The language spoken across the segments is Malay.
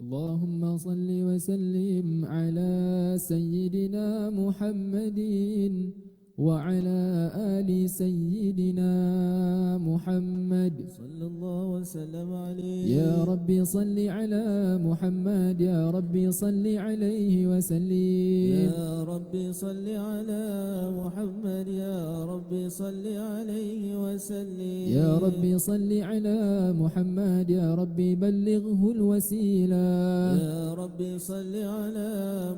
اللهم صل وسلم على سيدنا محمد وعلى آل سيدنا محمد صلى الله وسلم عليه. يا ربي صل على محمد، يا ربي صل عليه وسلم. يا ربي صل على محمد، يا ربي صل عليه وسلم. يا ربي صل على محمد، يا ربي بلغه الوسيلة. يا ربي صل على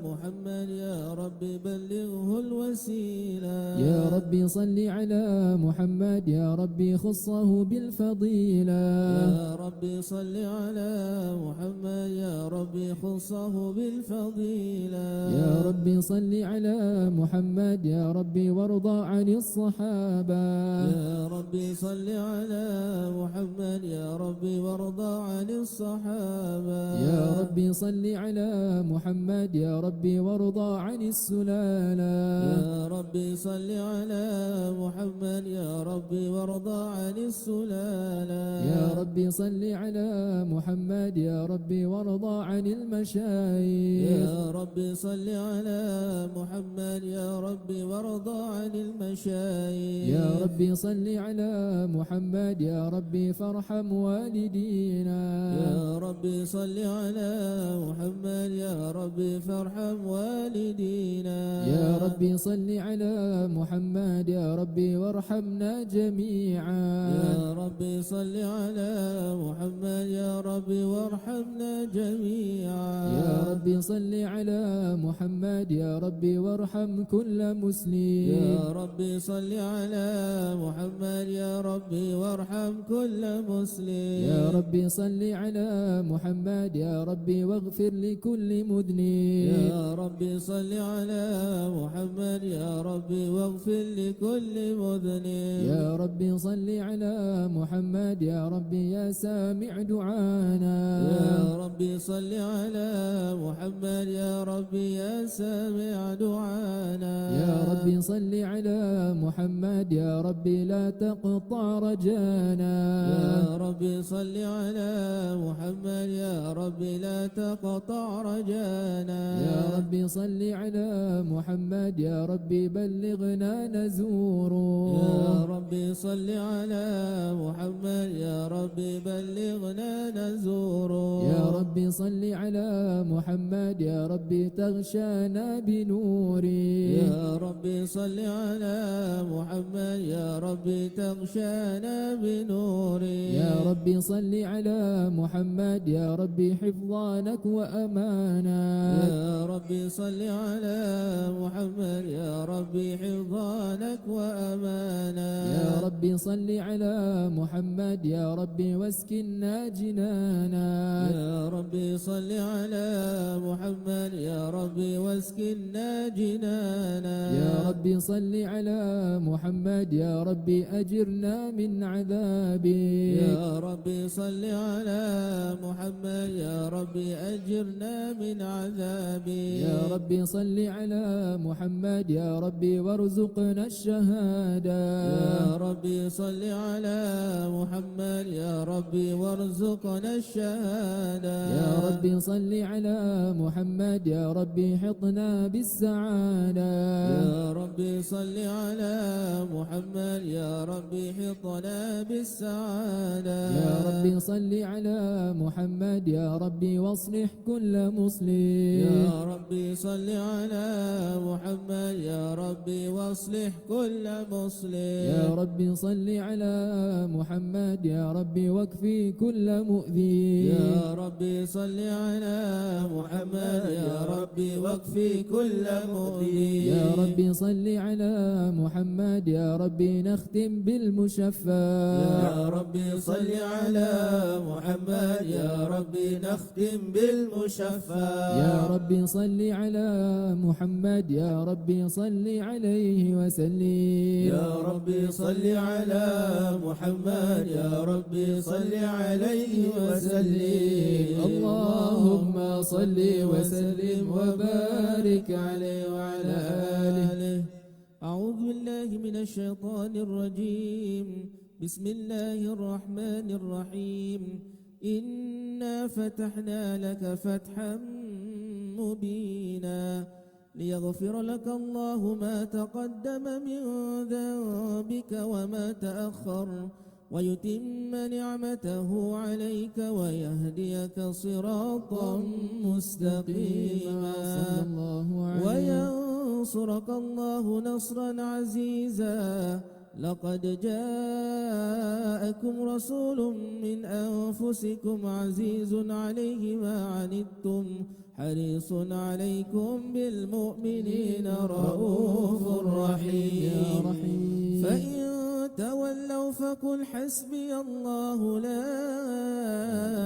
محمد، يا ربي بلغه الوسيلة. يا ربي صل على محمد، يا ربي خصه بالفضيلة. يا ربي صل على محمد، يا ربي خصه بالفضيلة. يا ربي صل على محمد، يا ربي وارضى عن الصحابة. يا ربي صل على محمد، يا ربي وارضى عن الصحابة. يا ربي صل على محمد، يا ربي وارضى عن السلالة. يا ربي صل على محمد، يا ربي وارضى عن السلالة. يا ربي صل على محمد، يا ربي وارضى عن المشايخ. يا ربي صل على محمد، يا ربي وارضى عن المشايخ. يا ربي صل على محمد، يا ربي فارحم والدينا. يا ربي صل على محمد، يا ربي فارحم والدينا. يا ربي صل على محمد، يا ربي وارحمنا جميعا. يا ربي صل على محمد، يا ربي وارحمنا جميعا. يا ربي صل على محمد، يا ربي وارحم كل مسلم. يا ربي صل على محمد، يا ربي وارحم كل مسلم. يا ربي صل على محمد، يا ربي واغفر لكل مذنب. يا ربي صل على محمد، يا ربي واغفر لكل مذنب. يا ربي صل على محمد، يا ربي يا سامع دعانا. يا ربي صل على محمد، يا ربي يا سامع دعانا. يا ربي صل على محمد، يا ربي لا تقطع رجانا. يا ربي صل على محمد، يا ربي لا تقطع رجانا. يا ربي صل على محمد، يا ربي بلغنا نزوره. يا ربي صل على محمد، يا ربي بلغنا نزوره. يا ربي صل على محمد، يا ربي تغشانا بنوري. يا ربي صل على محمد، يا ربي تغشانا بنوري. يا ربي صل على محمد، يا ربي حفظانك وأمانا. يا ربي صل على محمد، يا ربي حفظانك وأمانا. يا ربي صل على محمد، يا ربي واسكننا جنانا. يا ربي صل على محمد، يا ربي واسكننا جنانا. يا ربي صل على محمد، يا ربي أجرنا من عذابي. يا ربي صل على محمد، يا ربي أجرنا من عذابي. يا ربي صل على محمد، يا ربي وارزقنا الشهادة. يا ربي صل على محمد، يا ربي وارزقنا الشهادة. يا ربي صل على محمد، يا ربي حطنا بالسعادة. يا ربي صل على محمد، يا ربي حطنا بالسعادة. يا ربي صل على محمد، يا ربي واصلح كل مسلم. يا ربي صل على محمد، يا ربي واصلح كل مسلم. يا ربي صل على محمد، يا ربي واكفي كل مؤذي. يا ربي صل على محمد، يا ربي واكفي كل مؤذي. يا ربي صل على محمد، يا ربي نختم بالمشفى. يا ربي صل على محمد، يا ربي نختم بالمشفى. يا ربي صل على محمد، يا ربي صل عليه وسلم. يا ربي صل على محمد، يا ربي صل عليه وسلم. اللهم صل وسلم وبارك عليه وعلى آله. أعوذ بالله من الشيطان الرجيم. بسم الله الرحمن الرحيم. إنا فتحنا لك فتحا مبينا ليغفر لك الله ما تقدم من ذنبك وما تأخر ويتم نعمته عليك ويهديك صراطا مستقيما وينصرك الله نصرا عزيزا لقد جاءكم رسول من أنفسكم عزيز عليه ما عنتم حريص عليكم بالمؤمنين رؤوف رحيم فإن تولوا فقل حسبي الله لا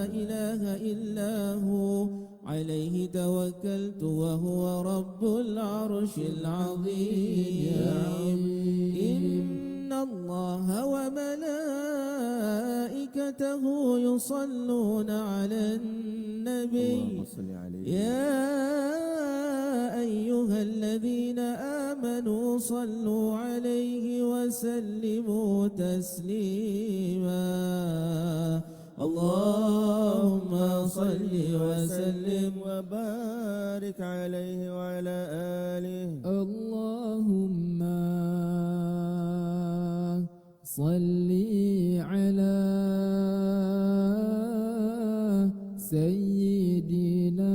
إله إلا هو عليه توكلت وهو رب العرش العظيم إن الله وملائكته يصلون على النبي يا أيها الذين آمنوا صلوا عليه وسلموا تسليما اللهم صل وسلم وبارك عليه وعلى آله اللهم صل على سيدنا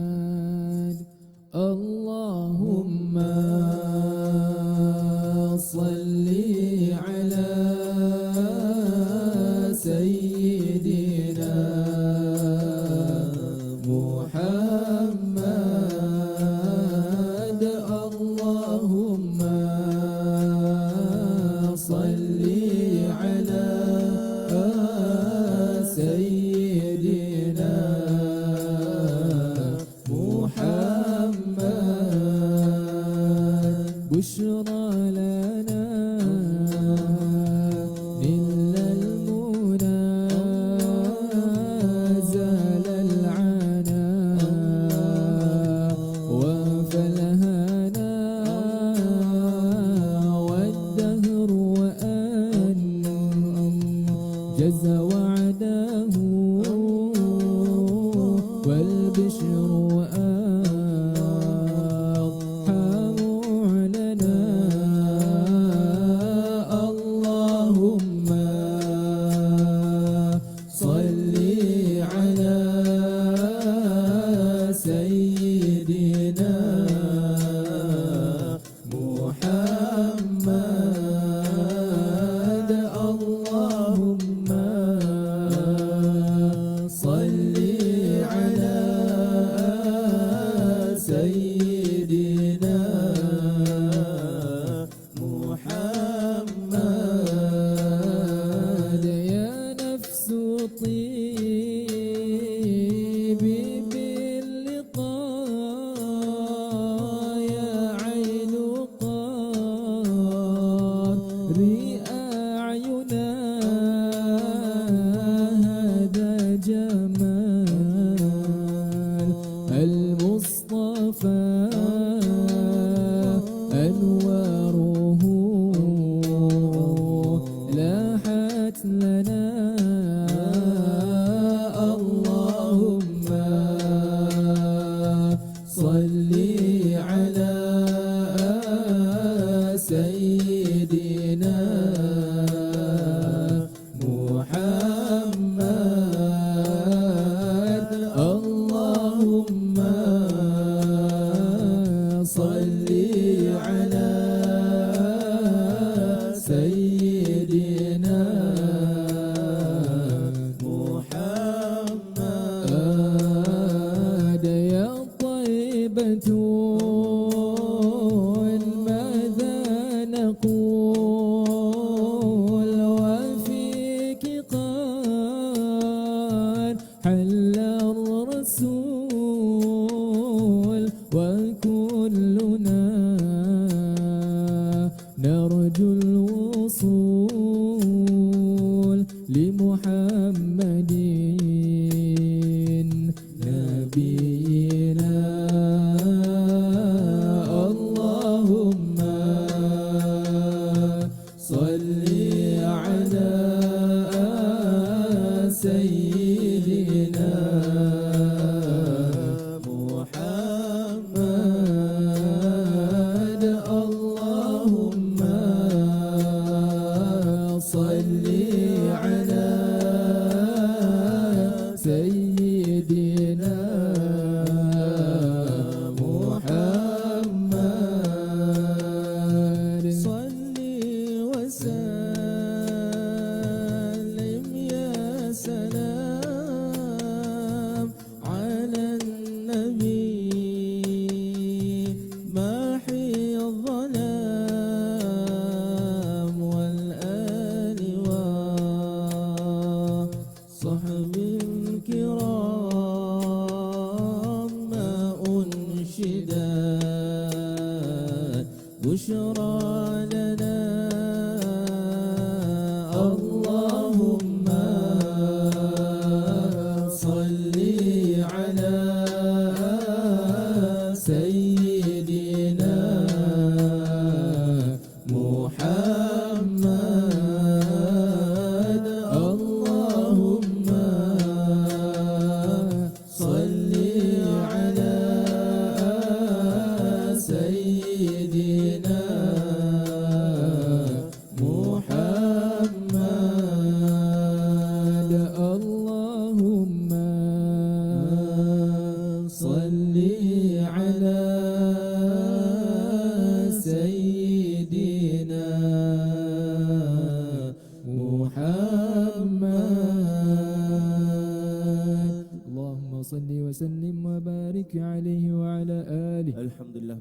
محمد اللهم صل على سيدنا محمد اللهم صل على سيدنا محمد بشرى لنا نل المنى زال العنا وفلهنا والدهر وأن جز وعده والبشر وأضحاه لنا اللهم صل على سيدنا محمد اللهم صل على سيدنا محمد يا نفس طيبي باللقاء يا عين قاري أعينا هذا جمال المصطفى أنواره لاحت لنا اللهم صل على سيدنا محمد اللهم صل على سيدنا محمد يا طيبة ماذا نقول وفيك قال حل الرسول وكلنا نرجو الوصول لمحمد نبينا اللهم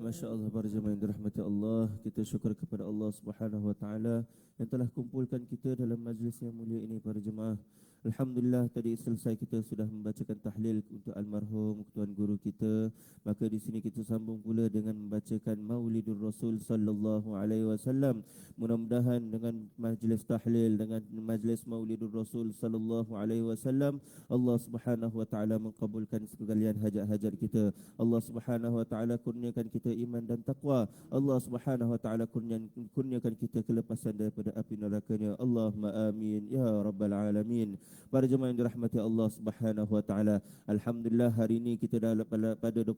Masya Allah, para jemaah yang dirahmati Allah, kita syukur kepada Allah Subhanahu Wa Taala yang telah kumpulkan kita dalam majlis yang mulia ini, para jemaah. Alhamdulillah, tadi selesai kita sudah membacakan tahlil untuk almarhum Tuan Guru kita. Maka di sini kita sambung pula dengan membacakan Maulidur Rasul sallallahu alaihi wasallam. Mudah-mudahan dengan majlis tahlil, dengan majlis Maulidur Rasul sallallahu alaihi wasallam, Allah Subhanahu wa taala mengabulkan sekalian hajat-hajat kita. Allah Subhanahu wa taala kurniakan kita iman dan takwa. Allah Subhanahu wa taala kurniakan kita kelepasan daripada api nerakanya. Allahumma amin ya rabbal alamin. Para jemaah yang dirahmati Allah Subhanahu wa taala, alhamdulillah hari ini kita dah pada 28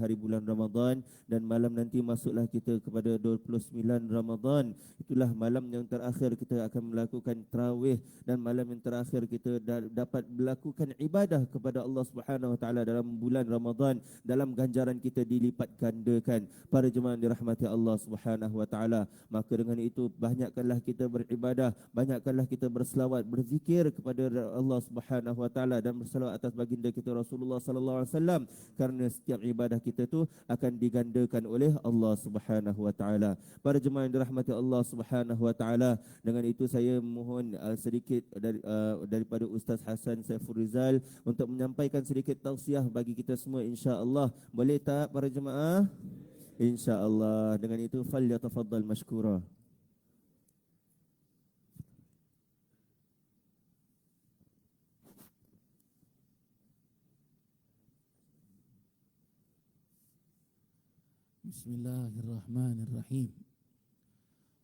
hari bulan Ramadan dan malam nanti masuklah kita kepada 29 Ramadan. Itulah malam yang terakhir kita akan melakukan tarawih dan malam yang terakhir kita dapat melakukan ibadah kepada Allah Subhanahu wa taala dalam bulan Ramadan, dalam ganjaran kita dilipat gandakan. Para jemaah yang dirahmati Allah Subhanahu wa taala, maka dengan itu banyakkanlah kita beribadah, banyakkanlah kita berselawat, berzikir kepada Allah Subhanahu wa taala dan berselawat atas baginda kita Rasulullah sallallahu alaihi wasallam, kerana setiap ibadah kita tu akan digandakan oleh Allah Subhanahu wa taala. Para jemaah yang dirahmati Allah Subhanahu wa taala, dengan itu saya mohon sedikit daripada Ustaz Hasan Saiful Rizal untuk menyampaikan sedikit tausiah bagi kita semua, insya-Allah. Boleh tak para jemaah? Insya-Allah. Dengan itu falyatafaddal mashkura. Bismillahirrahmanirrahim.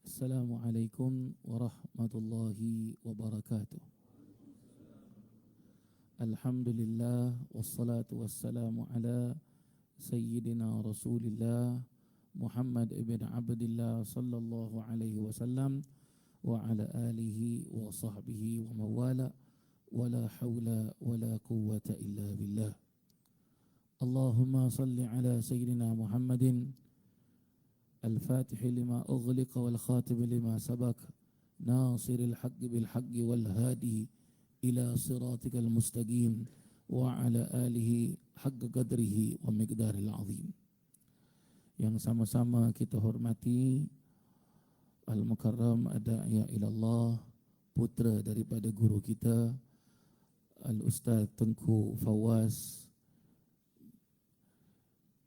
Assalamualaikum warahmatullahi wabarakatuh. Alhamdulillah wassalatu wassalamu ala Sayyidina Rasulillah Muhammad ibn Abdillah sallallahu alaihi wasallam wa ala alihi wa sahbihi wa mawala wa la hawla wa la quwwata illa billah. Allahumma salli ala Sayyidina Muhammadin al-Fatih lima ughliqa wal khatib lima sabak nasiril haqqi bil haqqi wal hadi ila siratikal mustaqim wa ala alihi haqqa qadrihi wa miqdaril azim. Yang sama-sama kita hormati Al-Mukarram Ad-Da'iya ilallah, putra daripada guru kita Al-Ustaz Tengku Fawaz,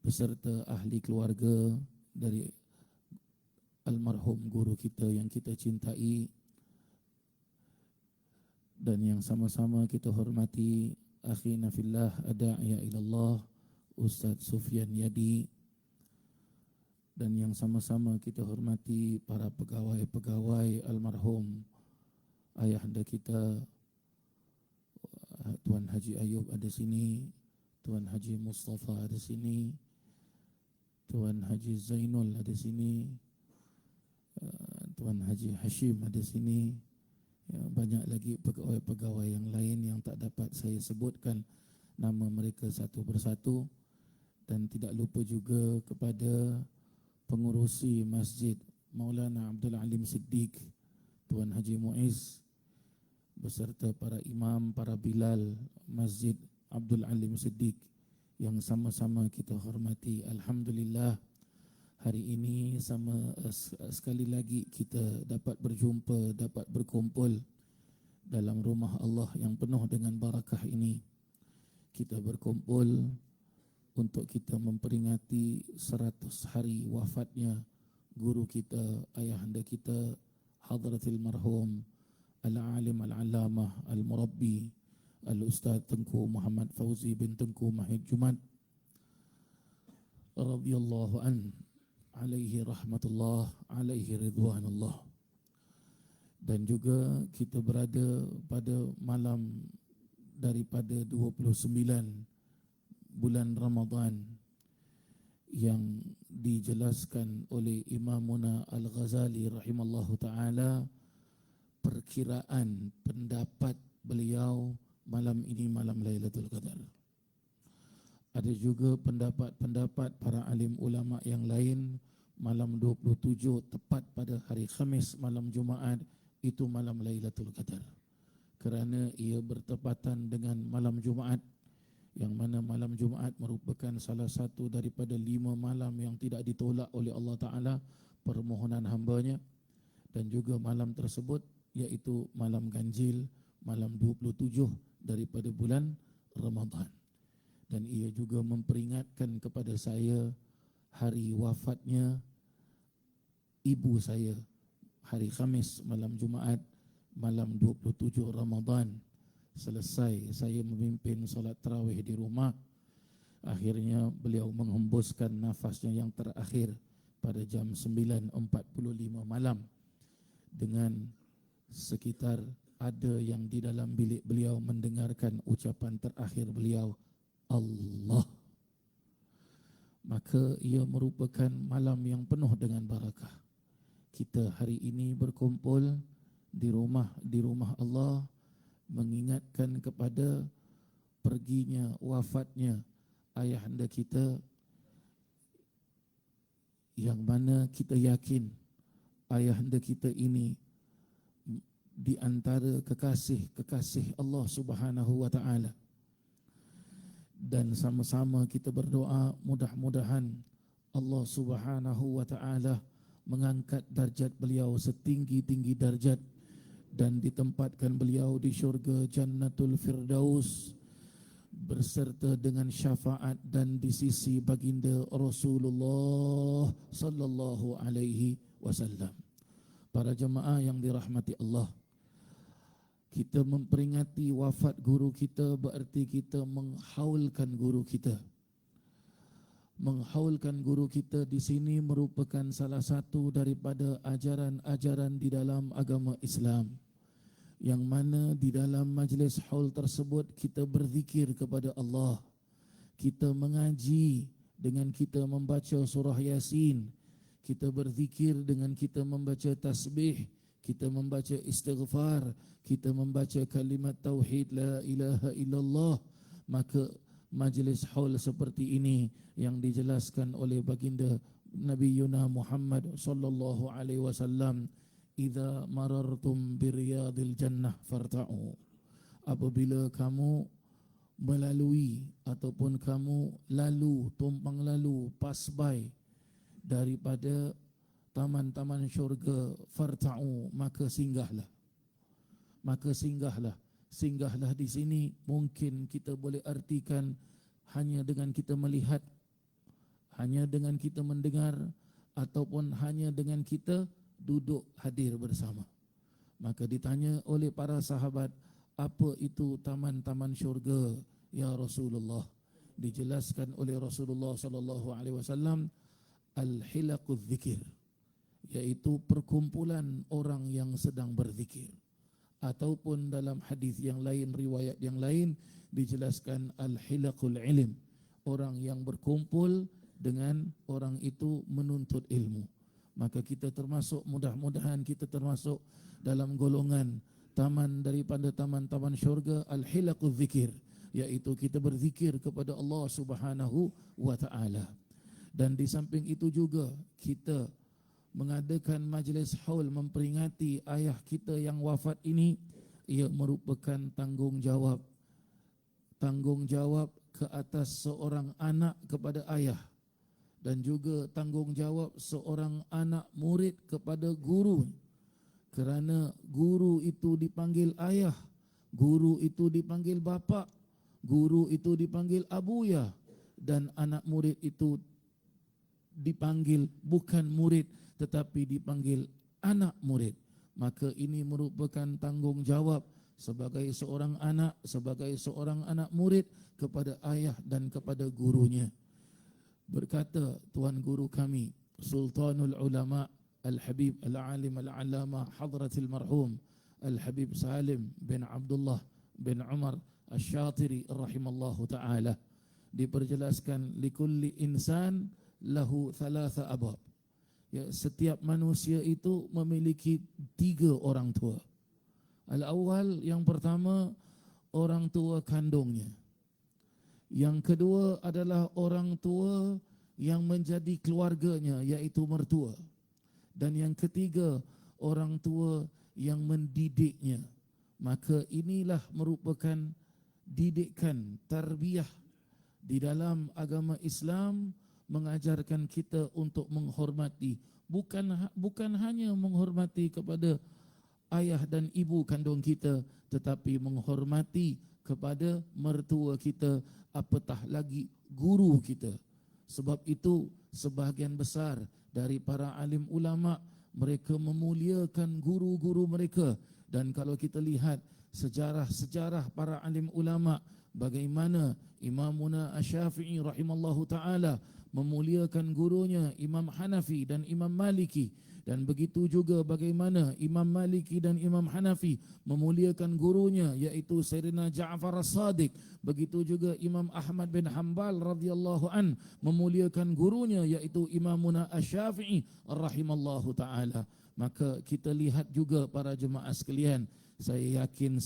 beserta ahli keluarga dari almarhum guru kita yang kita cintai, dan yang sama-sama kita hormati akhina fillah Ad-Da'iya ilallah Ustaz Sufyan Yadi, dan yang sama-sama kita hormati para pegawai-pegawai almarhum ayahanda kita Tuan Haji Ayub ada sini, Tuan Haji Mustafa ada sini, Tuan Haji Zainul ada sini, Tuan Haji Hashim ada sini, ya, banyak lagi pegawai-pegawai yang lain yang tak dapat saya sebutkan nama mereka satu persatu, dan tidak lupa juga kepada pengurusi Masjid Maulana Abdul Alim Siddiq, Tuan Haji Muiz, beserta para imam, para bilal Masjid Abdul Alim Siddiq yang sama-sama kita hormati. Alhamdulillah, hari ini sekali lagi kita dapat berjumpa, dapat berkumpul dalam rumah Allah yang penuh dengan barakah ini. Kita berkumpul untuk kita memperingati 100 hari wafatnya guru kita, ayahanda kita, Hadratil Marhum Al-Alim Al-Alamah Al-Murabbi Al-Ustaz Tengku Muhammad Fauzi bin Tengku Mahid Jumat radhiyallahu an, alaihi rahmatullah, alaihi ridwanullah. Dan juga kita berada pada malam daripada 29 bulan Ramadan yang dijelaskan oleh Imamuna Al-Ghazali rahimallahu ta'ala, perkiraan pendapat beliau malam ini malam Lailatul Qadar. Ada juga pendapat-pendapat para alim ulama yang lain, malam 27 tepat pada hari Khamis malam Jumaat itu malam Lailatul Qadar, kerana ia bertepatan dengan malam Jumaat yang mana malam Jumaat merupakan salah satu daripada 5 malam yang tidak ditolak oleh Allah Ta'ala permohonan hambanya, dan juga malam tersebut iaitu malam ganjil, malam 27 daripada bulan Ramadan. Dan ia juga memperingatkan kepada saya hari wafatnya ibu saya, hari Khamis malam Jumaat, malam 27 Ramadan. Selesai saya memimpin solat tarawih di rumah, akhirnya beliau menghembuskan nafasnya yang terakhir pada jam 9.45 malam, dengan sekitar ada yang di dalam bilik beliau mendengarkan ucapan terakhir beliau, Allah. Maka ia merupakan malam yang penuh dengan barakah. Kita hari ini berkumpul di rumah Allah, mengingatkan kepada perginya, wafatnya ayahanda kita, yang mana kita yakin ayahanda kita ini di antara kekasih-kekasih Allah Subhanahu wa Ta'ala. Dan sama-sama kita berdoa mudah-mudahan Allah Subhanahu wa Ta'ala mengangkat darjat beliau setinggi-tinggi darjat dan ditempatkan beliau di syurga Jannatul Firdaus berserta dengan syafaat dan di sisi baginda Rasulullah sallallahu alaihi wasallam. Para jemaah yang dirahmati Allah, kita memperingati wafat guru kita berarti kita menghaulkan guru kita. Menghaulkan guru kita di sini merupakan salah satu daripada ajaran-ajaran di dalam agama Islam, yang mana di dalam majlis haul tersebut kita berzikir kepada Allah, kita mengaji dengan kita membaca surah Yasin, kita berzikir dengan kita membaca tasbih, kita membaca istighfar, kita membaca kalimat tauhid la ilaha illallah. Maka majlis haul seperti ini yang dijelaskan oleh baginda Nabi Yuna Muhammad sallallahu alaihi wasallam, idza marartum biriyadil jannah farta'u. Apabila kamu melalui ataupun kamu lalu, tumpang lalu, pasbai daripada taman-taman syurga, farta'u, maka singgahlah. Maka singgahlah. Singgahlah di sini mungkin kita boleh artikan hanya dengan kita melihat, hanya dengan kita mendengar, ataupun hanya dengan kita duduk hadir bersama. Maka ditanya oleh para sahabat, apa itu taman-taman syurga ya Rasulullah? Dijelaskan oleh Rasulullah sallallahu alaihi wasallam, al-hilaqudz dzikir, yaitu perkumpulan orang yang sedang berzikir. Ataupun dalam hadis yang lain, riwayat yang lain dijelaskan al-hilaqul ilm, orang yang berkumpul dengan orang itu menuntut ilmu. Maka kita termasuk, mudah-mudahan kita termasuk dalam golongan taman daripada taman-taman syurga al-hilaqudz dzikir, yaitu kita berzikir kepada Allah Subhanahu wa Ta'ala. Dan di samping itu juga kita mengadakan majlis haul memperingati ayah kita yang wafat ini. Ia merupakan tanggungjawab ke atas seorang anak kepada ayah, dan juga tanggungjawab seorang anak murid kepada guru. Kerana guru itu dipanggil ayah, guru itu dipanggil bapa, guru itu dipanggil abuya, dan anak murid itu dipanggil bukan murid tetapi dipanggil anak murid. Maka ini merupakan tanggungjawab sebagai seorang anak murid kepada ayah dan kepada gurunya. Berkata Tuan Guru kami, Sultanul Ulama Al-Habib Al-Alim Al-Alama Hadratil Marhum Al-Habib Salim bin Abdullah bin Umar Asy-Syatiri rahimallahu ta'ala, diperjelaskan likulli insan lahu thalatha abab. Ya, setiap manusia itu memiliki 3 orang tua. Al-awwal, yang pertama, orang tua kandungnya. Yang kedua adalah orang tua yang menjadi keluarganya, iaitu mertua. Dan yang ketiga, orang tua yang mendidiknya. Maka inilah merupakan didikan, tarbiyah Di dalam agama Islam mengajarkan kita untuk menghormati, bukan hanya menghormati kepada ayah dan ibu kandung kita, tetapi menghormati kepada mertua kita, apatah lagi guru kita. Sebab itu sebahagian besar dari para alim ulama, mereka memuliakan guru-guru mereka. Dan kalau kita lihat sejarah-sejarah para alim ulama, bagaimana Imamuna Asy-Syafi'i rahimallahu ta'ala memuliakan gurunya Imam Hanafi dan Imam Maliki. Dan begitu juga bagaimana Imam Maliki dan Imam Hanafi memuliakan gurunya iaitu Sayyidina Ja'far As-Sadiq. Begitu juga Imam Ahmad bin Hanbal radhiyallahu an memuliakan gurunya iaitu Imamuna Asy-Syafi'i rahimallahu ta'ala. Maka kita lihat juga para jemaah sekalian, saya yakin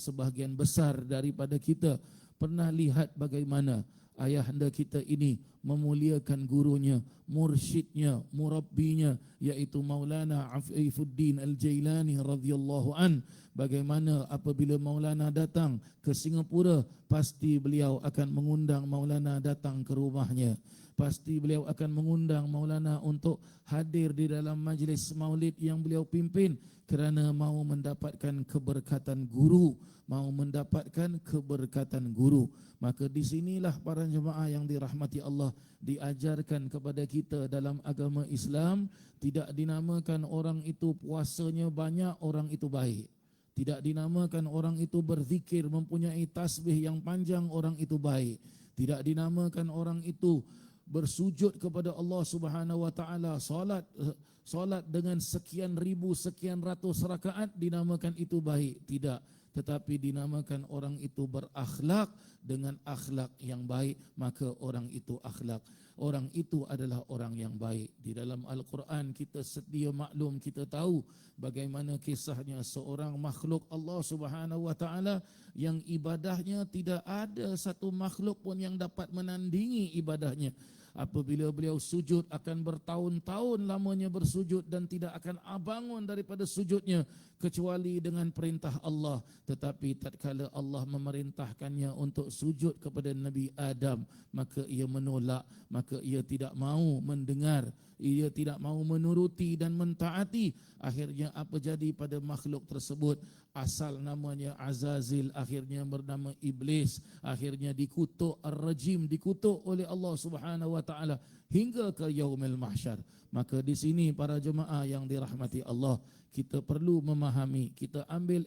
sebahagian besar daripada kita pernah lihat bagaimana ayahanda kita ini memuliakan gurunya, mursyidnya, murabbinya iaitu Maulana Afifuddin Al-Jailani radhiyallahu an. Bagaimana apabila Maulana datang ke Singapura, pasti beliau akan mengundang Maulana datang ke rumahnya. Pasti beliau akan mengundang Maulana untuk hadir di dalam majlis maulid yang beliau pimpin, kerana mau mendapatkan keberkatan guru, mau mendapatkan keberkatan guru. Maka di sinilah para jemaah yang dirahmati Allah, diajarkan kepada kita dalam agama Islam, tidak dinamakan orang itu puasanya banyak, orang itu baik. Tidak dinamakan orang itu berzikir, mempunyai tasbih yang panjang, orang itu baik. Tidak dinamakan orang itu bersujud kepada Allah Subhanahu wa taala, solat dengan sekian ribu, sekian ratus rakaat, dinamakan itu baik. Tidak, tetapi dinamakan orang itu berakhlak dengan akhlak yang baik, maka orang itu akhlak. Orang itu adalah orang yang baik. Di dalam Al-Quran kita sedia maklum, kita tahu bagaimana kisahnya seorang makhluk Allah Subhanahu wa taala yang ibadahnya tidak ada satu makhluk pun yang dapat menandingi ibadahnya. Apabila beliau sujud akan bertahun-tahun lamanya bersujud dan tidak akan bangun daripada sujudnya kecuali dengan perintah Allah. Tetapi tatkala Allah memerintahkannya untuk sujud kepada Nabi Adam, maka ia menolak, maka ia tidak mau mendengar, ia tidak mau menuruti dan mentaati. Akhirnya apa jadi pada makhluk tersebut? Asal namanya Azazil, akhirnya bernama Iblis, akhirnya dikutuk Ar-Rajim, dikutuk oleh Allah Subhanahu wa taala hingga ke yaumil mahsyar. Maka di sini para jemaah yang dirahmati Allah, kita perlu memahami, kita ambil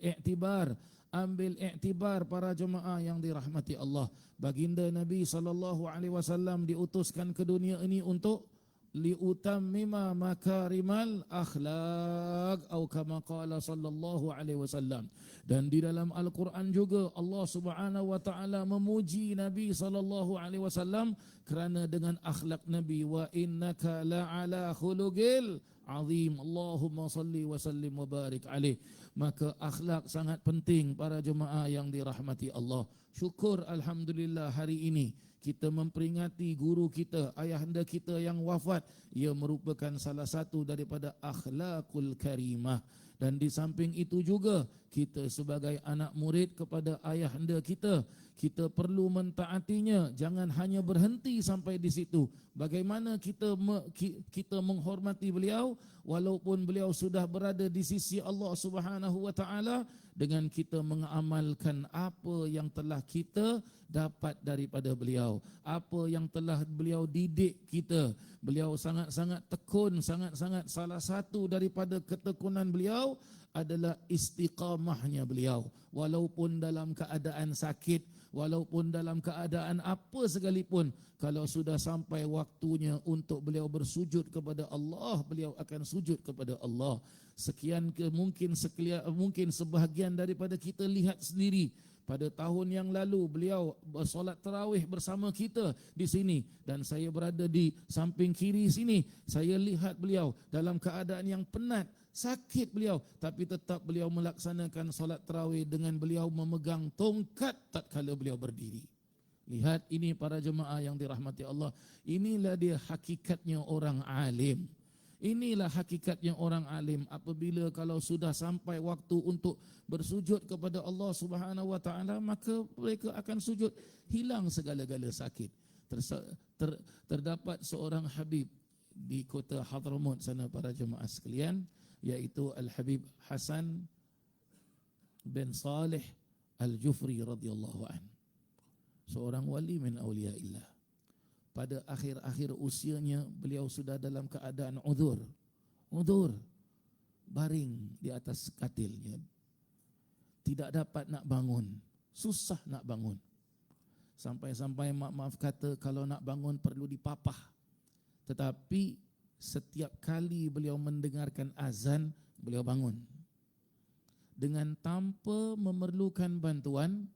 iktibar para jemaah yang dirahmati Allah. Baginda Nabi SAW diutuskan ke dunia ini untuk liutammima makarimal akhlaq atau kama qala sallallahu alaihi wasallam. Dan di dalam Al-Quran juga Allah Subhanahu wa taala memuji Nabi sallallahu alaihi wasallam kerana dengan akhlak Nabi, wa innaka la'ala khuluqil azim. Allahumma salli wa sallim wa barik alaih. Maka akhlak sangat penting para jemaah yang dirahmati Allah. Syukur alhamdulillah hari ini kita memperingati guru kita, ayahanda kita yang wafat. Ia merupakan salah satu daripada akhlakul karimah. Dan di samping itu juga kita sebagai anak murid kepada ayahanda kita, kita perlu mentaatinya. Jangan hanya berhenti sampai di situ. Bagaimana kita menghormati beliau walaupun beliau sudah berada di sisi Allah Subhanahu wa taala, dengan kita mengamalkan apa yang telah kita dapat daripada beliau, apa yang telah beliau didik kita. Beliau sangat-sangat tekun, sangat-sangat salah satu daripada ketekunan beliau adalah istiqamahnya beliau. Walaupun dalam keadaan sakit, walaupun dalam keadaan apa sekalipun, kalau sudah sampai waktunya untuk beliau bersujud kepada Allah, beliau akan sujud kepada Allah. Mungkin sebahagian daripada kita lihat sendiri, pada tahun yang lalu beliau bersolat tarawih bersama kita di sini, dan saya berada di samping kiri sini. Saya lihat beliau dalam keadaan yang penat, sakit beliau, tapi tetap beliau melaksanakan solat tarawih dengan beliau memegang tongkat tatkala beliau berdiri. Lihat ini para jemaah yang dirahmati Allah. Inilah dia hakikatnya orang alim. Inilah hakikatnya orang alim. Apabila kalau sudah sampai waktu untuk bersujud kepada Allah Subhanahu wa taala, maka mereka akan sujud, hilang segala-gala sakit. Terdapat seorang habib di kota Hadramaut sana para jemaah sekalian, iaitu Al-Habib Hasan bin Saleh Al-Jufri radhiyallahu an. Seorang wali min awliyaillah. Pada akhir-akhir usianya, beliau sudah dalam keadaan uzur, baring di atas katilnya, tidak dapat nak bangun, susah nak bangun. Sampai-sampai maaf kata kalau nak bangun perlu dipapah. Tetapi setiap kali beliau mendengarkan azan, beliau bangun dengan tanpa memerlukan bantuan.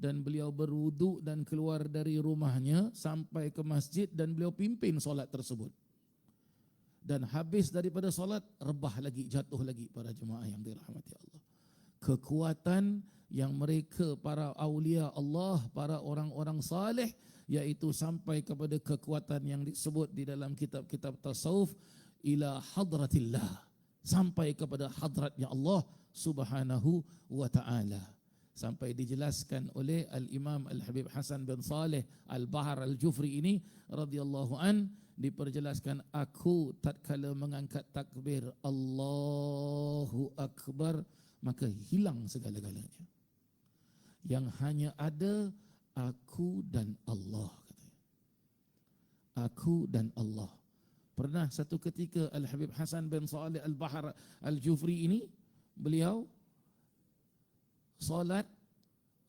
Dan beliau berwuduk dan keluar dari rumahnya sampai ke masjid dan beliau pimpin solat tersebut. Dan habis daripada solat, rebah lagi, jatuh lagi para jemaah yang dirahmati Allah. Kekuatan yang mereka para awliya Allah, para orang-orang saleh, iaitu sampai kepada kekuatan yang disebut di dalam kitab-kitab tasawuf, ila hadratillah, sampai kepada hadratnya Allah Subhanahu wa ta'ala. Sampai dijelaskan oleh Al-Imam Al-Habib Hasan bin Saleh Al-Bahar Al-Jufri ini radhiyallahu an, diperjelaskan, aku tatkala mengangkat takbir Allahu Akbar, maka hilang segala-galanya. Yang hanya ada aku dan Allah, katanya. Aku dan Allah. Pernah satu ketika Al-Habib Hasan bin Saleh Al-Bahar Al-Jufri ini, beliau solat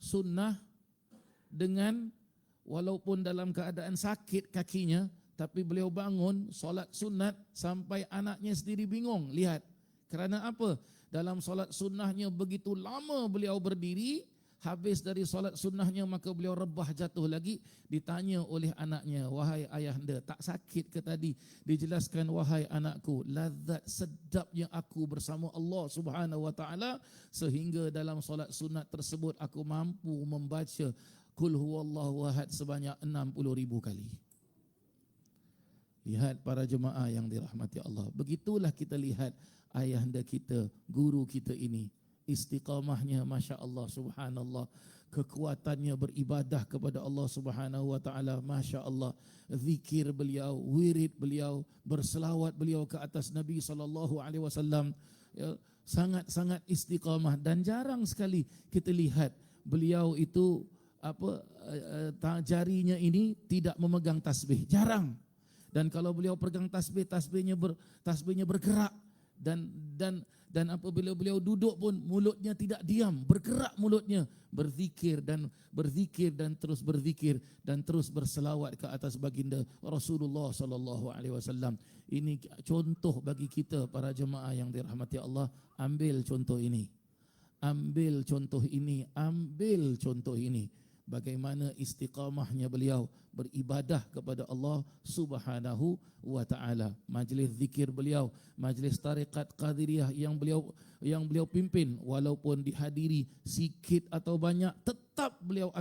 sunnah dengan, walaupun dalam keadaan sakit kakinya, tapi beliau bangun solat sunat sampai anaknya sendiri bingung. Lihat, kerana apa? Dalam solat sunnahnya begitu lama beliau berdiri, habis dari solat sunnahnya maka beliau rebah jatuh lagi. Ditanya oleh anaknya, wahai ayahanda, tak sakit ke tadi? Dijelaskan, wahai anakku, lazat sedapnya aku bersama Allah Subhanahu wa taala, sehingga dalam solat sunat tersebut aku mampu membaca Qul huwallahu ahad sebanyak 60,000 kali. Lihat para jemaah yang dirahmati Allah. Begitulah kita lihat ayahanda kita, guru kita ini, istiqamahnya Masya Allah, Subhanallah. Kekuatannya beribadah kepada Allah Subhanahu wa ta'ala, Masya Allah. Zikir beliau, wirid beliau, berselawat beliau ke atas Nabi SAW, ya, sangat-sangat istiqamah. Dan jarang sekali kita lihat beliau itu jarinya ini tidak memegang tasbih, jarang. Dan kalau beliau pegang tasbih, tasbihnya bergerak. Dan apabila beliau duduk pun mulutnya tidak diam, bergerak mulutnya, berzikir dan terus berzikir dan terus berselawat ke atas baginda Rasulullah sallallahu alaihi wasallam. Ini contoh bagi kita para jemaah yang dirahmati Allah. Ambil contoh ini. Ambil contoh ini, ambil contoh ini. Bagaimana istiqamahnya beliau beribadah kepada Allah Subhanahu wa ta'ala. Majlis zikir beliau, majlis tarikat Qadiriyah yang beliau pimpin, walaupun dihadiri sikit atau banyak, tetap beliau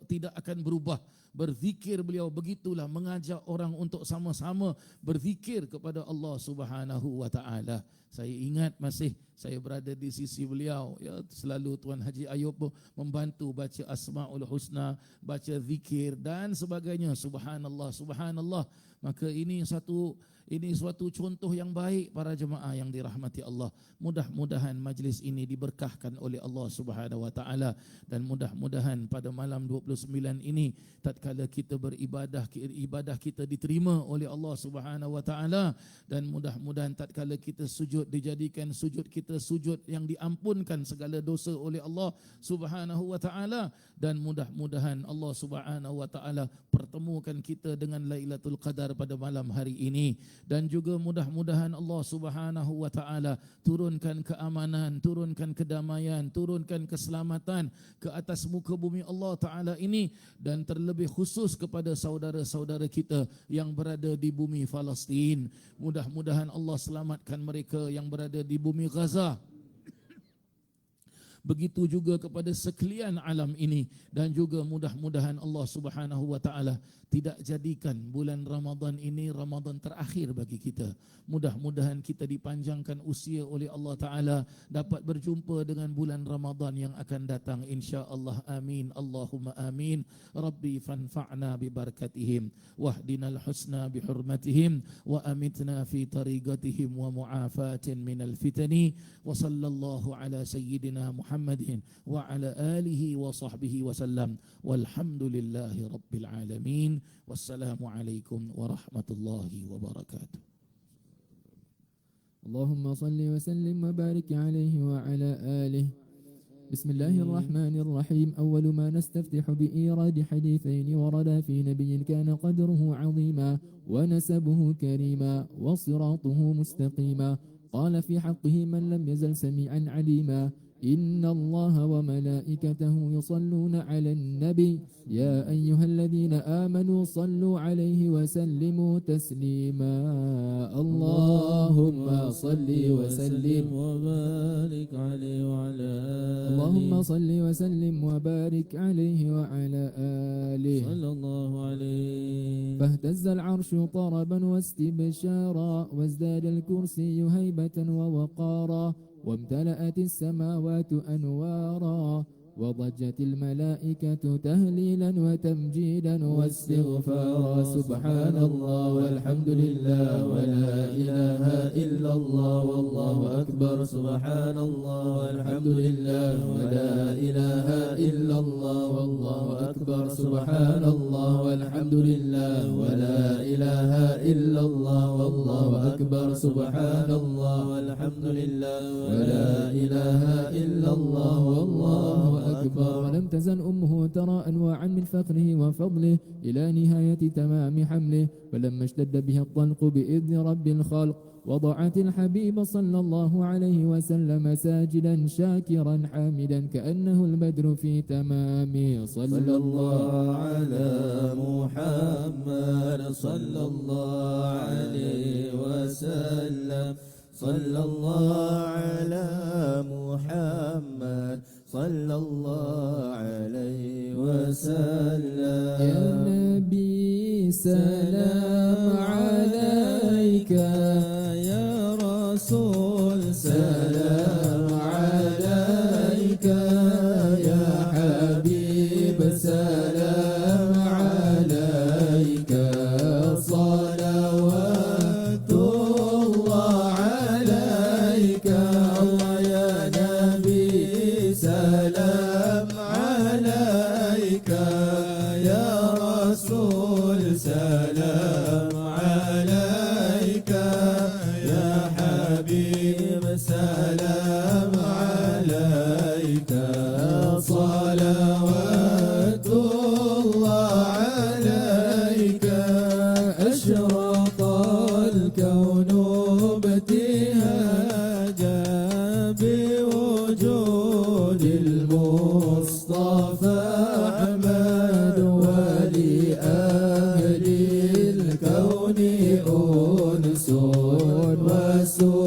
tidak akan berubah. Berzikir beliau begitulah, mengajak orang untuk sama-sama berzikir kepada Allah Subhanahu wa ta'ala. Saya ingat masih saya berada di sisi beliau, ya, selalu Tuan Haji Ayub membantu baca Asmaul Husna, baca zikir dan sebagainya. Subhanallah, subhanallah. Maka ini suatu contoh yang baik para jemaah yang dirahmati Allah. Mudah-mudahan majlis ini diberkahkan oleh Allah Subhanahu wa taala, dan mudah-mudahan pada malam 29 ini tatkala kita beribadah, ibadah kita diterima oleh Allah Subhanahu wa taala, dan mudah-mudahan tatkala kita sujud dijadikan sujud kita sujud yang diampunkan segala dosa oleh Allah Subhanahu wa taala, dan mudah-mudahan Allah Subhanahu wa taala pertemukan kita dengan Lailatul Qadar pada malam hari ini. Dan juga mudah-mudahan Allah Subhanahu wa taala turunkan keamanan, turunkan kedamaian, turunkan keselamatan ke atas muka bumi Allah taala ini, dan terlebih khusus kepada saudara-saudara kita yang berada di bumi Palestin. Mudah-mudahan Allah selamatkan mereka yang berada di bumi Gaza. begitu juga kepada sekalian alam ini, dan juga mudah-mudahan Allah Subhanahu wa taala tidak jadikan bulan Ramadan ini Ramadan terakhir bagi kita. Mudah-mudahan kita dipanjangkan usia oleh Allah taala, dapat berjumpa dengan bulan Ramadan yang akan datang insya-Allah. Amin, Allahumma amin. Rabbi fanfa'na bi barakatihim wahdinal husna bi hurmatihim wa amitna fi tariqatihim wa mu'afatin minal fitani wa sallallahu ala sayyidina Muhammadin wa ala alihi wa sahbihi wa sallam walhamdulillahi rabbil alamin. Wassalamualaikum warahmatullahi wabarakatuh. Allahumma salli wa sallim wa barik alaihi wa ala alihi. Bismillahirrahmanirrahim. Awwalu ma nastaftihu bi iradi hadithain warada fi nabiyyin kana qadruhu 'azima wa nasabuhu karima wa siratuhu mustaqima. Qala fi haqqihi man lam yazal sami'an 'alima. إن الله وملائكته يصلون على النبي يا أيها الذين آمنوا صلوا عليه وسلموا تسليما. اللهم صل وسلم وبارك عليه وعلى آله. اللهم صل وسلم وبارك عليه وعلى آله صلى الله عليه. فاهتز العرش طربا واستبشارا وازداد الكرسي هيبة ووقارا وامتلأت السماوات أنوارا وضجت الملائكة تهليلا وتمجيدا واستغفارا. سبحان الله والحمد لله ولا إله إلا الله والله أكبر. سبحان الله والحمد لله ولا إله إلا الله والله أكبر. سبحان الله والحمد لله ولا إله إلا الله والله أكبر. سبحان الله والحمد لله ولا إله إلا الله والله أكبر. ولم تزل أمه ترى أنواعا من فقره وفضله إلى نهاية تمام حمله، فلما اشتد به الطلق بإذن رب الخلق وضعت الحبيب صلى الله عليه وسلم ساجدا شاكرا حامدا كأنه البدر في تمامه. صلى الله على محمد صلى الله عليه وسلم. صلى الله على محمد صلى الله عليه وسلم. يا نبي سلام عليك، يا رسول سلام عليك، يا حبيب سلام عليك. صلوات الله عليك. الله يا نبي سلام عليك، يا رسول سلام عليك، يا حبيب سلام عليك. صلوات الله عليك. أشرق الكون ابتهاجا بوجود المصطفى أحمد، ولأهل الكون أنس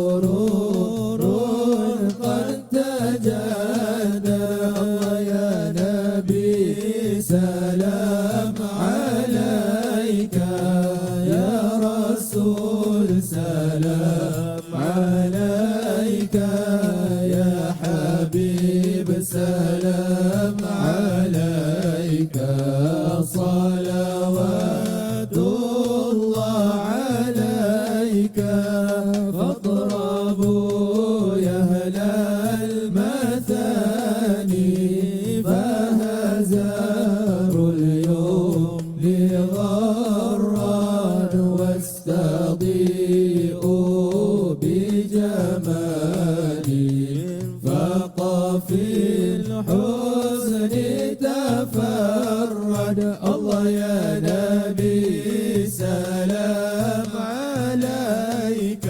وسرور قد تجدد. يا نبي سلام عليك، يا رسول سلام عليك، يا حبيب سلام عليك. صلوات الله عليك. فاضربوا يا أهل المثاني فهزاروا اليوم لغران واستضيئوا بجمالي. فقفي الحزن تفرد. الله يا نبي سلام عليك،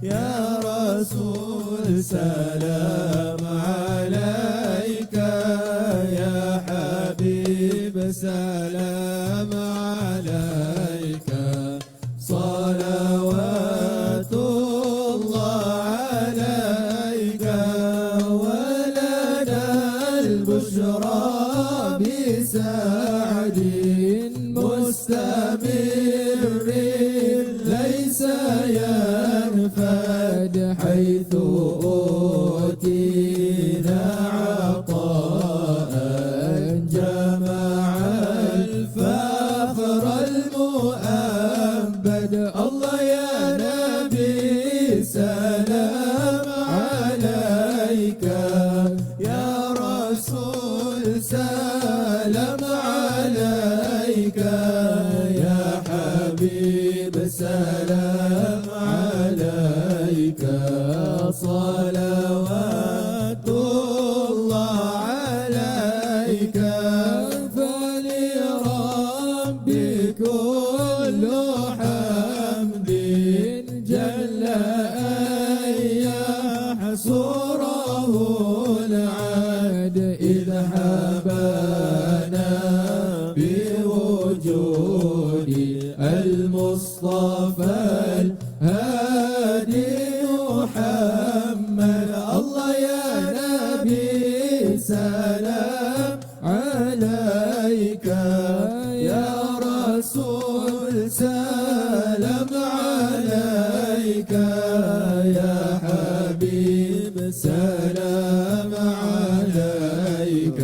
يا رسول سلام عليك، يا حبيب سلام عليك. صلوات الله عليك. ولا سعد مستمر ليس ينفد حيث أوتينا عطاء جمع الفخر المؤبد. الله يا نبي سلام عليك، يا رسول سلام عليك، يا حبيب سلام عليك. صلوات الله عليك، فلربي كل حمد جل أن يحصره العاد، إذ حبانا بوجود المصطفى الهادي محمد. الله يا نبي سلام عليك، يا رسول سلام عليك، يا حبيب سلام عليك.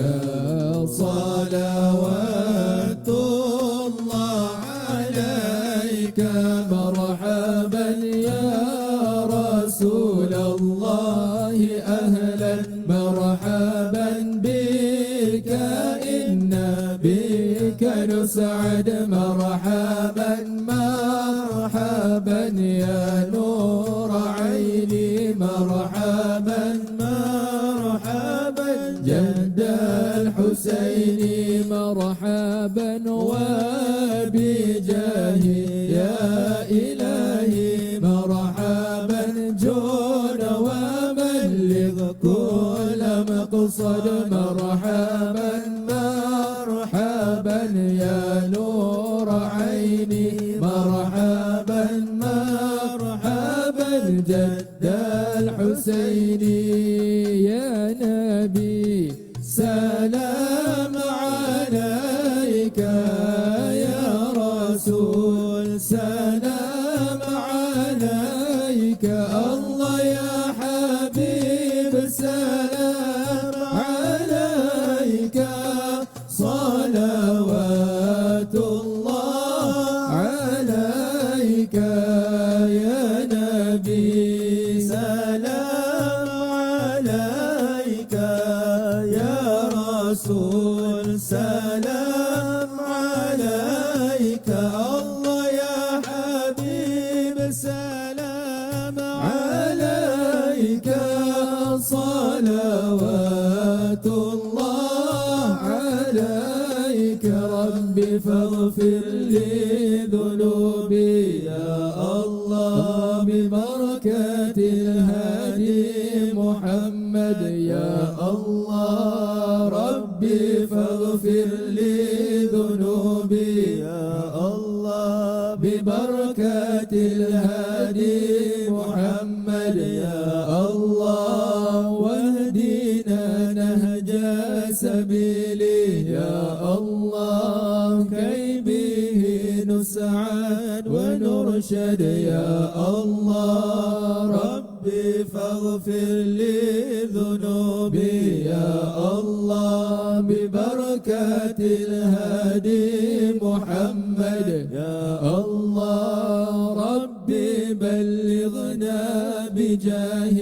صلوات الله عليك، مرحبا يا رسول الله، أهلا مرحبا بك، إن بك نسعد. مرحبا مرحبا يا نور عيني، مرحبا مرحبا جد الحسين، مرحبا وبجاه يا إلهي، مرحبا جود وبلغ كل مقصد. مرحبا مرحبا يا نور عيني، مرحبا مرحبا جد الحسين. يا نبي سلام عليك، يا رسول سلام عليك، الله يا حبيب سلام عليك. صلوات الله عليك، يا نبي سلام عليك، يا رسول سلام عليك، الله يا حبيب سلام عليك. صلوات الله عليك، ربي فاغفر لي ذنوبي يا الله، ببركة الهادي محمد يا الله. ربي فاغفر لي ذنوبي يا الله، ببركة الهادي محمد يا الله. واهدنا نهج سبيله يا الله، كي به نسعد ونرشد يا الله. ربي فاغفر لي ذنوبي يا الله، ببركة الهادي محمد يا الله. ربي بلغنا بجاهه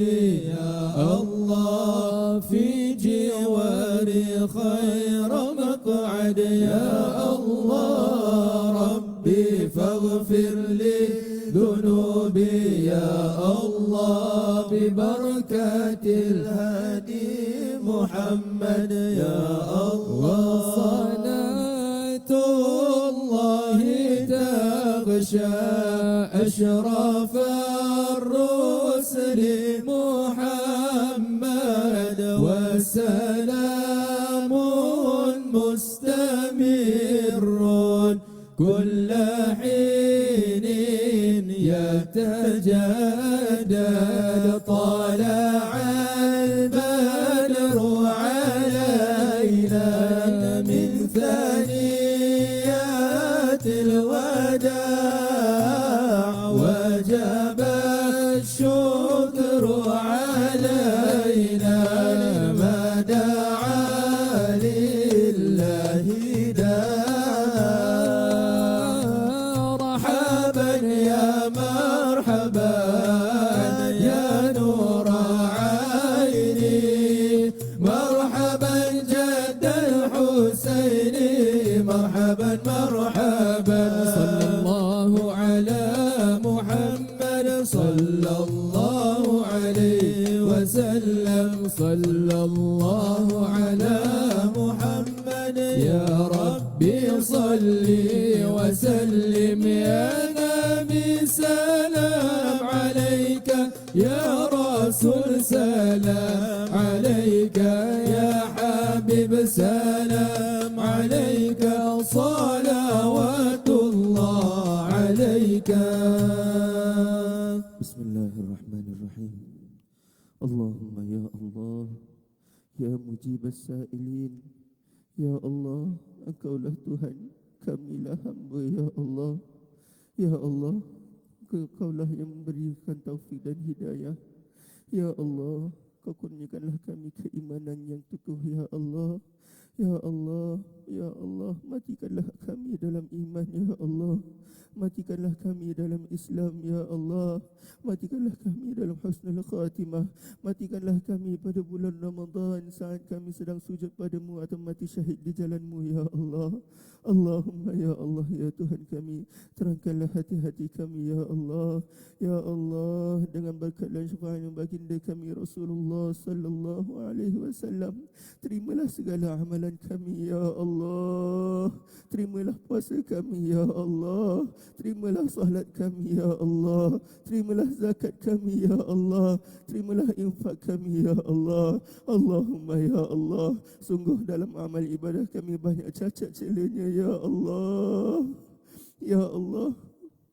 يا الله، في جواري خير مقعد يا الله. ربي فاغفر لي ذنوبي يا الله، ببركة الهادي محمد يا الله. صلاة الله تغشى أشرف الرسل محمد، وسلام مستمر كل حين يتجدد. طلع البدر علينا من ثاني وسلم صلى الله على محمد يا ربي صل وسلم يا نبي سلام عليك يا رسول سلام عليك يا حبيب سلام عليك صلوات الله عليك. Bismillahirrahmanirrahim. Allahumma ya Allah, ya mujib as-sa'ilin, ya Allah, Engkaulah Tuhan, kamilah hamba ya Allah. Ya Allah, Engkaulah yang memberikan taufik dan hidayah. Ya Allah, Kau kurniakanlah kami keimanan yang teguh ya Allah. Ya Allah, ya Allah, matikanlah kami dalam iman ya Allah. Matikanlah kami dalam Islam ya Allah. Matikanlah kami dalam husnul khatimah. Matikanlah kami pada bulan Ramadan saat kami sedang sujud padamu atau mati syahid di jalanmu ya Allah. Allahumma ya Allah ya Tuhan kami, terangkanlah hati-hati kami ya Allah. Ya Allah, dengan berkat dan syafaat baginda kami Rasulullah sallallahu alaihi wasallam, terimalah segala amalan kami ya Allah. Terimalah puasa kami ya Allah. Terimalah salat kami ya Allah. Terimalah zakat kami ya Allah. Terimalah infak kami ya Allah. Allahumma ya Allah, sungguh dalam amal ibadah kami banyak cacat celanya ya Allah. Ya Allah,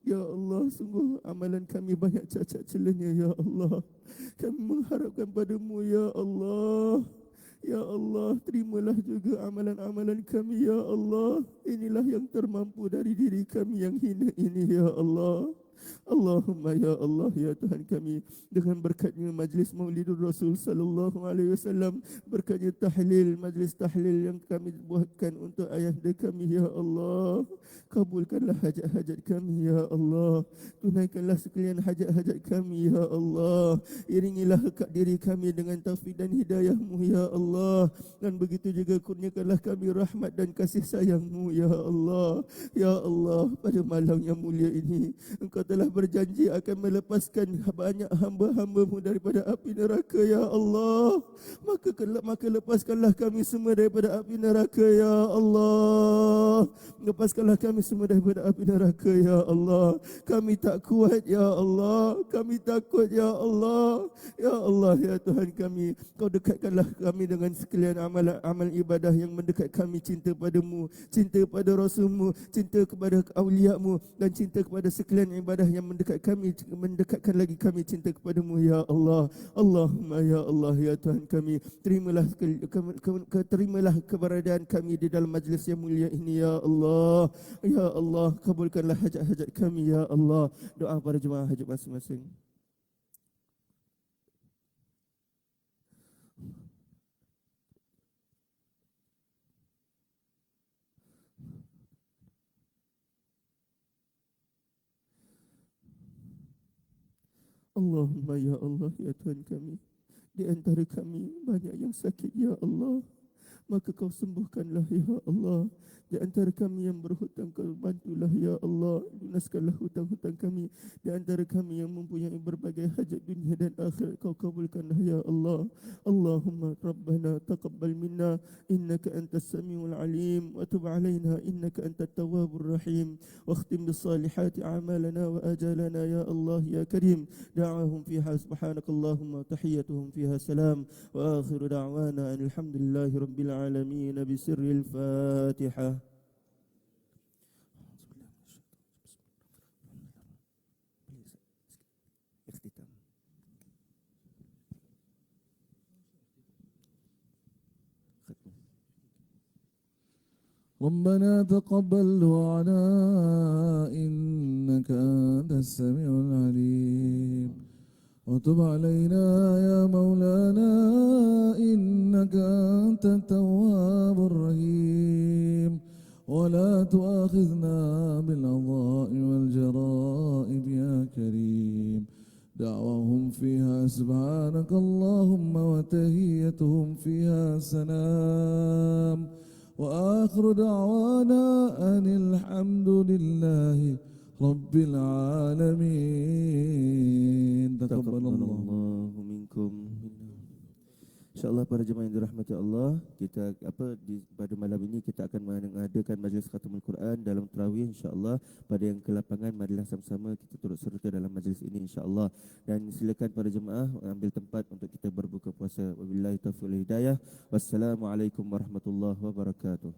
ya Allah, sungguh amalan kami banyak cacat celanya ya Allah. Kami mengharapkan padamu ya Allah. Ya Allah, terimalah juga amalan-amalan kami ya Allah. Inilah yang termampu dari diri kami yang hina ini ya Allah. Allahumma ya Allah ya Tuhan kami, dengan berkatnya majlis Maulidur Rasul sallallahu alaihi wasallam, berkatnya tahlil, majlis tahlil yang kami buatkan untuk ayahanda kami ya Allah, kabulkanlah hajat-hajat kami ya Allah. Tunaikanlah sekalian hajat-hajat kami ya Allah. Iringilah dekat diri kami dengan taufik dan hidayah-Mu ya Allah. Dan begitu juga kurniakanlah kami rahmat dan kasih sayang-Mu ya Allah. Ya Allah, pada malam yang mulia ini Engkau telah berjanji akan melepaskan banyak hamba-hamba-Mu daripada api neraka ya Allah. Maka lepaskanlah kami semua daripada api neraka ya Allah. Lepaskanlah kami semua daripada api neraka ya Allah. Kami tak kuat ya Allah. Kami takut ya Allah. Ya Allah ya Tuhan kami, Kau dekatkanlah kami dengan sekalian amal ibadah yang mendekat kami cinta padamu, cinta pada Rasul-Mu, cinta kepada awliya-Mu, dan cinta kepada sekalian ibadah yang mendekatkan lagi kami cinta kepadamu ya Allah. Allahumma ya Allah ya Tuhan kami, terimalah keberadaan kami di dalam majlis yang mulia ini ya Allah. Ya Allah, kabulkanlah hajat-hajat kami ya Allah. Doa para jemaah hajat masing-masing. Allahumma ya Allah ya Tuhan kami, di antara kami banyak yang sakit ya Allah, maka Kau sembuhkanlah ya Allah. Di antara kami yang berhutang, Kau bantulah ya Allah, lunaskanlah hutang-hutang kami. Di antara kami yang mempunyai berbagai hajat dunia dan akhirat, Kau kabulkanlah ya Allah. Allahumma Rabbana taqabbal minna innaka antas samiul alim, wa tub alaina innaka antat tawwabur rahim, wa khtim bis salihati a'malana wa ajalana ya Allah ya Karim. Da'ahum fiha subhanakallahumma tahiyyatuhum fiha salam, wa akhiru da'wana alhamdulillahi rabbil alamin bisirril Fatihah. ربنا تقبل دعانا إنك أنت السميع العليم وتب علينا يا مولانا إنك أنت التواب الرحيم ولا تؤاخذنا بالأضاء والجرائم يا كريم. دعوهم فيها سبحانك اللهم وتهيتهم فيها سلام وآخر دعوانا أن الحمد لله رب العالمين. تقبل الله منكم. InsyaAllah para jemaah yang dirahmati Allah, pada malam ini kita akan mengadakan majlis khatamul Quran dalam tarawih insyaAllah. Pada yang ke lapangan, marilah sama-sama kita turut serta dalam majlis ini insyaAllah. Dan silakan para jemaah ambil tempat untuk kita berbuka puasa. Wabillahi taufiq wal hidayah. Wassalamualaikum warahmatullahi wabarakatuh.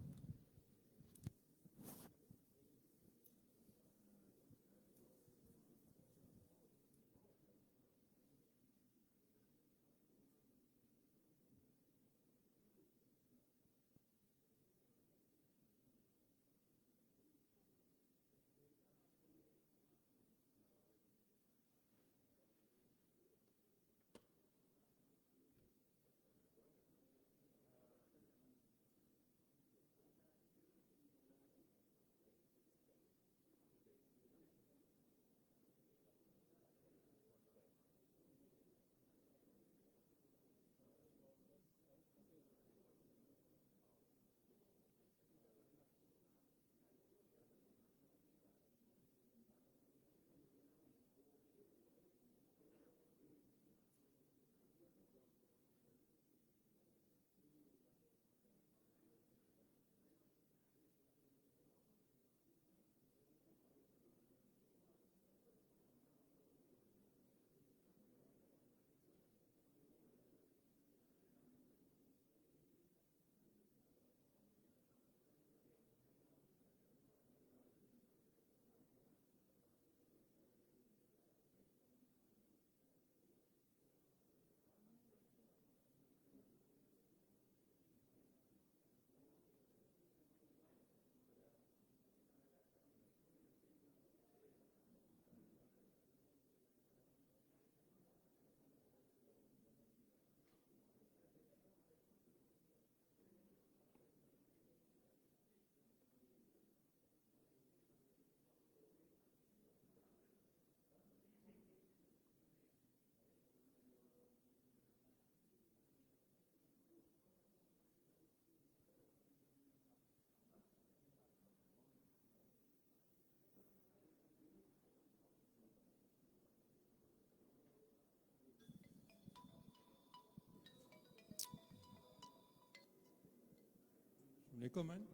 Assalamualaikum man.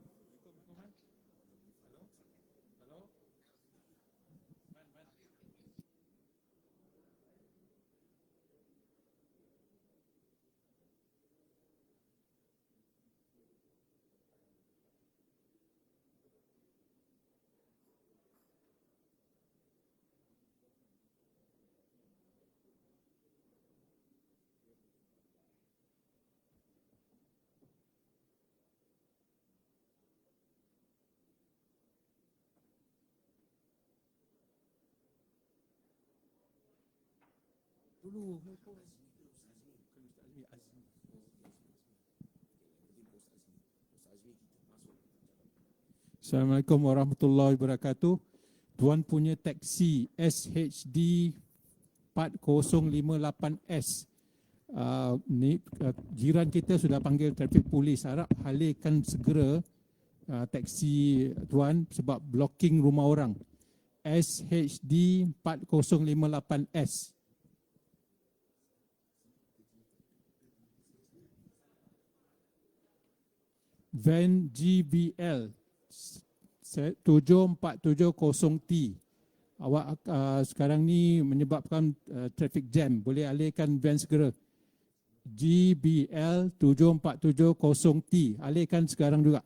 Assalamualaikum warahmatullahi wabarakatuh. Tuan punya taksi SHD 4058S. Jiran kita sudah panggil traffic polis. Harap halirkan segera taksi tuan sebab blocking rumah orang. SHD 4058S. Van GBL 74770T. Awak sekarang ni menyebabkan traffic jam. Boleh alihkan van segera. GBL 74770T. Alihkan sekarang juga.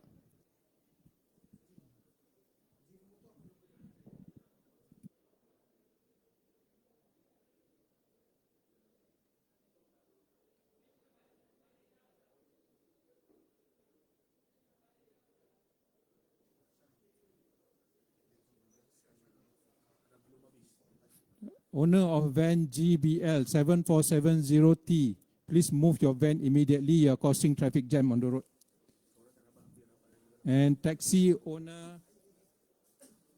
Owner of van GBL 7470T, please move your van immediately. You are causing traffic jam on the road. And taxi owner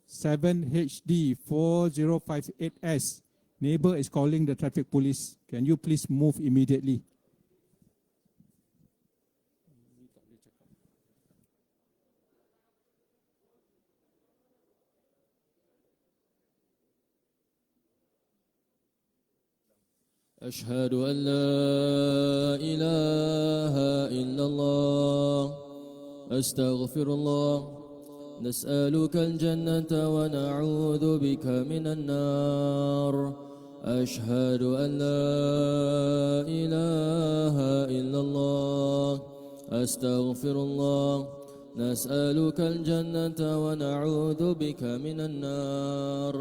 7HD 4058S, neighbor is calling the traffic police. Can you please move immediately? أشهد أن لا إله إلا الله أستغفر الله نسألك الجنة ونعوذ بك من النار أشهد أن لا إله إلا الله أستغفر الله نسألك الجنة ونعوذ بك من النار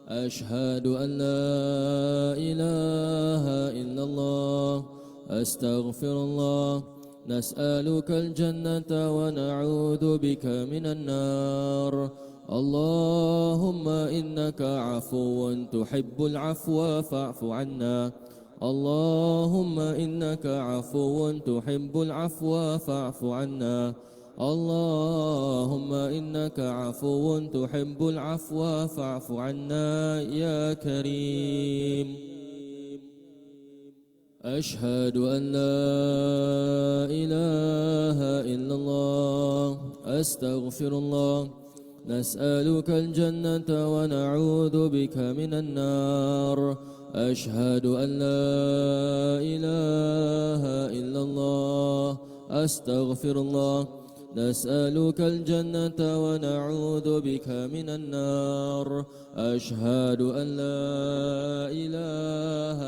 أشهد أن لا إله إلا الله أستغفر الله نسألك الجنة ونعوذ بك من النار اللهم إنك عفو تحب العفو فاعف عنا اللهم إنك عفو تحب العفو فاعف عنا اللهم إنك عفو تحب العفو فاعف عنا يا كريم أشهد أن لا إله إلا الله أستغفر الله نسألك الجنة ونعوذ بك من النار أشهد أن لا إله إلا الله أستغفر الله نسألك الجنة ونعوذ بك من النار أشهد أن لا إله